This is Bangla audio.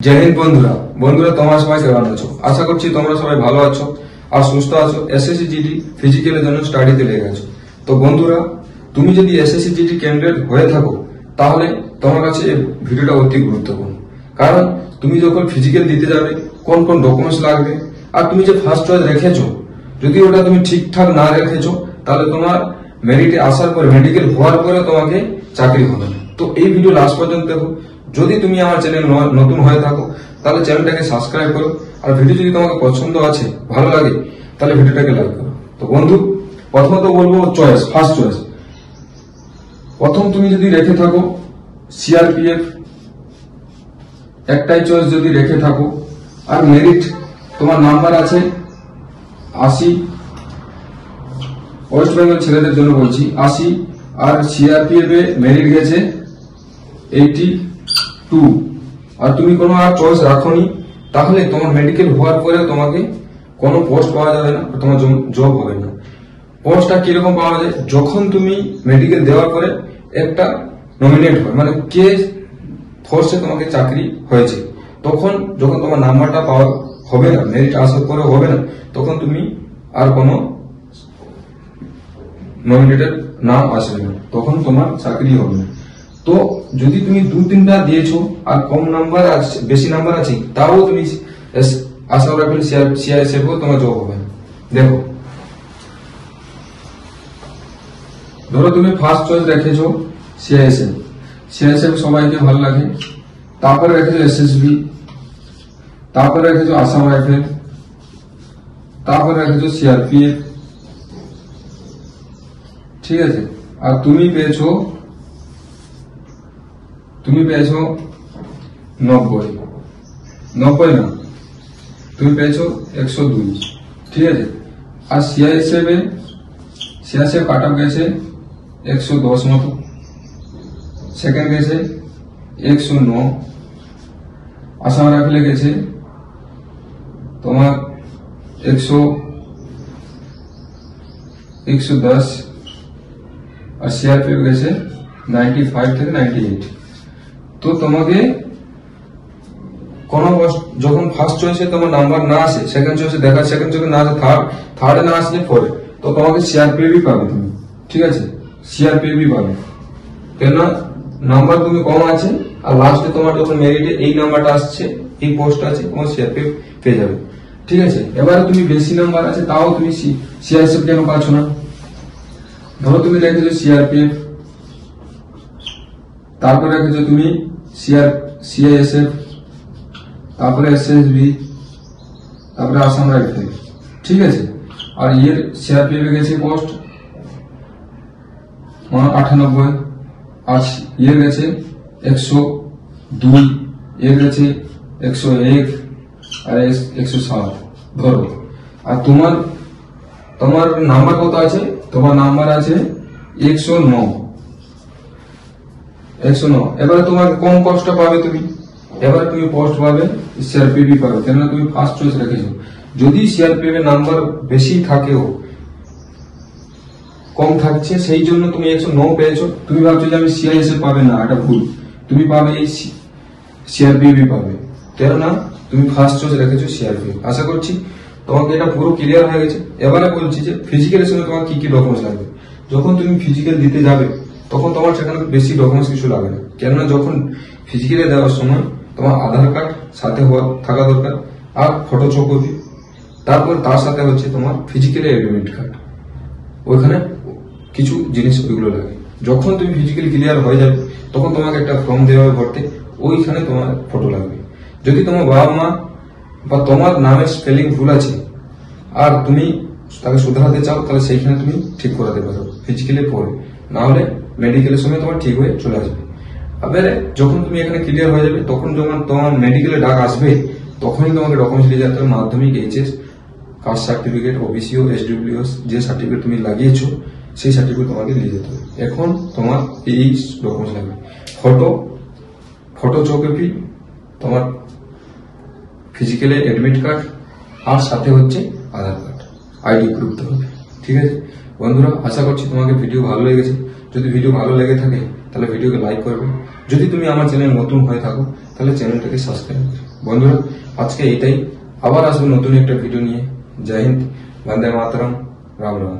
जय हिंद बंधुरा बंधुरा तुम्हारा सबाई केमन आछो आशा करछि তোমরা সবাই ভালো আছো আর সুস্থ আছো এসএসসি জিডি ফিজিক্যালের জন্য স্টাডিতে লেগে আছো। তো বন্ধুরা তুমি যদি এসএসসি জিডি ক্যান্ডিডেট হয়ে থাকো তাহলে তোমার কাছে এই ভিডিওটা অতি গুরুত্বপূর্ণ, কারণ তুমি যখন ফিজিক্যাল দিতে যাবে কোন কোন ডকুমেন্টস লাগবে আর তুমি যে ফার্স্ট চয়েস রেখেছো যদি ওটা তুমি ঠিকঠাক না রেখেছো তাহলে তোমার মেরিটে আসার পর মেডিকেল হওয়ার পরে তোমাকে চাকরি হবে না। তো এই ভিডিও লাস্ট পর্যন্ত দেখো। যদি তুমি আমার চ্যানেল নতুন হয়ে থাকো তাহলে চ্যানেলটাকে সাবস্ক্রাইব করো, আর ভিডিও যদি তোমাকে পছন্দ আছে ভালো লাগে তাহলে ভিডিওটাকে লাইক করো। তো বন্ধু প্রথমত বলবো চয়েস, ফার্স্ট চয়েস প্রথম তুমি যদি রেখে থাকো সিআরপিএফ একটাই চয়েস যদি রেখে থাকো, আর মেরিট তোমার নাম্বার আছে 80, ওয়েস্ট বেঙ্গল ছেলেদের জন্য বলছি 80, আর সিআরপিএফ এ মেরিট গেছে 82, আর তুমি কোনো আর চয়েস রাখোনি তাহলে তোমার মেডিকেল হওয়ার পরে তোমাকে কোনো পোস্ট পাওয়া যাবে না, তোমার জব হবে না। পোস্টটা কিরকম পাওয়া যায়, যখন তুমি মেডিকেল দেওয়ার পরে একটা নমিনেট হয়, মানে কে ফোর্সে তোমাকে চাকরি হয়েছে, তখন যখন তোমার নাম্বারটা পাওয়া হবে না, মেরিট আসার পরে হবে না, তখন তুমি আর কোনো নমিনেটেড নাম আসবে না, তখন তোমার চাকরি হবে না। তো যদি তুমি 2-3টা দিয়েছো আর কম নাম্বার আছে বেশি নাম্বার আছে তাও তুমি আশা রাখলে সিআইএসএফ তোমার জব হবে না। দেখো ধরো তুমি ফার্স্ট চয়েস রেখেছো সিআইএসএফ সবাইকে ভালো লাগে, তারপরে রেখেছো এসএসবি, তারপরে রেখেছো আসাম রাইফেল, তারপরে রেখেছো সিআরপিএফ, ঠিক আছে। আর তুমি পেয়েছো 90 না, তুমি পেয়েছো 102, ঠিক আছে। আর সিআইএসএফ কাট অফ গেছে 110 মতো, সেকেন্ড গেছে 109, আসাম রাইফেলে গেছে তোমার 110, আর সিআরপিএফ গেছে 95 থেকে 98। তো তোমাকে কোন যখন ফার্স্ট চয়েসে তোমার নাম্বার না আসে, সেকেন্ড চয়েসে দেখা, সেকেন্ড চয়েসে না আসে, থার্ডে না আসলে ফোরে, তো তোমাকে সিআরপিএফই পাবে তুমি, ঠিক আছে, সিআরপিএফই পাবে, কেন নাম্বার তুমি কম আছে আর লাস্টে তোমার যখন মেরিটে এই নাম্বারটা আসছে, এই পোস্ট আছে, তোমার সিআরপিএফ পেয়ে যাবে, ঠিক আছে। এবারে তুমি বেশি নাম্বার আছে তাও তুমি সিআইএসএফ কেন পাচ্ছ না? ধরো তুমি রেখেছো সিআরপিএফ, তারপরে রেখেছো তুমি সিআইএসএফ, তারপরে এসএসবি, তারপরে আসাম রাইফেল, ঠিক আছে। আর এর সিআরপিএফ গেছে পোস্ট 98, আর এর গেছে 102, এর গেছে 101, আর 107 ধরো। আর তোমার নাম্বার কত আছে? তোমার নাম্বার আছে 109। এবারে তোমার কম পোস্টটা পাবে তুমি, এবারে তুমি পোস্ট পাবে সিআরপিএফ পাবে, কেননা তুমি ফার্স্ট চয়েস রেখেছো। যদি সিআরপিএফ এর নাম্বার বেশি থাকেও কম থাকছে সেই জন্য তুমি 109 পেয়েছো, তুমি ভাবছো যে আমি সিআইএসএফ পাবে না, এটা ভুল, তুমি পাবে এই সিআরপিএফ পাবে, কেননা তুমি ফার্স্ট চয়েস রেখেছো সিআরপিএফ। আশা করছি তোমাকে এটা পুরো ক্লিয়ার হয়ে গেছে। এবারে বলছি যে ফিজিক্যালের সঙ্গে তোমার কি কি ডকুমেন্টস লাগবে। যখন তুমি ফিজিক্যাল দিতে যাবে তখন তোমার সেখানে বেশি ডকুমেন্টস কিছু লাগবে না, কেননা যখন ফিজিক্যালে দেওয়ার সময় তোমার আধার কার্ড সাথে থাকা দরকার, আর ফটোকপি, তারপর তার সাথে হচ্ছে তোমার ফিজিক্যালি এডমিট কার্ড, ওইখানে কিছু জিনিস ওইগুলো লাগে। যখন তুমি ফিজিক্যালি ক্লিয়ার হয়ে যাবে তখন তোমাকে একটা ফর্ম দেওয়া হবে ভরতে, ওইখানে তোমার ফটো লাগবে। যদি তোমার বাবা মা বা তোমার নামের স্পেলিং ভুল আছে আর তুমি তাকে শুধরাতে চাও তাহলে সেইখানে তুমি ঠিক করাতে পারো ফিজিক্যালি পরে, না হলে মেডিকেলের সময় তোমার ঠিক হয়ে চলে আসবে। এবারে যখন তুমি এখানে ক্লিয়ার হয়ে যাবে তখন যখন তোমার মেডিকেলে ডাক আসবে তখনই তোমাকে ডকুমেন্টস নিয়ে যেতে হবে, মাধ্যমিক, এইচএস, কাস্ট সার্টিফিকেট, ওবিসিও, এসডব্লিউএস যে সার্টিফিকেট তুমি লাগিয়েছো সেই সার্টিফিকেট তোমাকে নিয়ে যেতে হবে। এখন তোমার এই ডকুমেন্টস লাগবে, ফটোকপি, তোমার ফিজিক্যালি এডমিট কার্ড, আর সাথে হচ্ছে আধার কার্ড, আইডি প্রুফ দিতে হবে, ঠিক আছে। বন্ধুরা আশা করছি তোমাকে ভিডিও ভালো লেগেছে। যদি ভিডিও ভালো লেগে থাকে তাহলে ভিডিওকে লাইক করবে। যদি তুমি আমার চ্যানেল নতুন হয়ে থাকো তাহলে চ্যানেলটাকে সাবস্ক্রাইব করবে। বন্ধুরা আজকে এটাই, আবার আসবো নতুন একটা ভিডিও নিয়ে। জয় হিন্দ, বন্দে মাতরম, রাম রাম।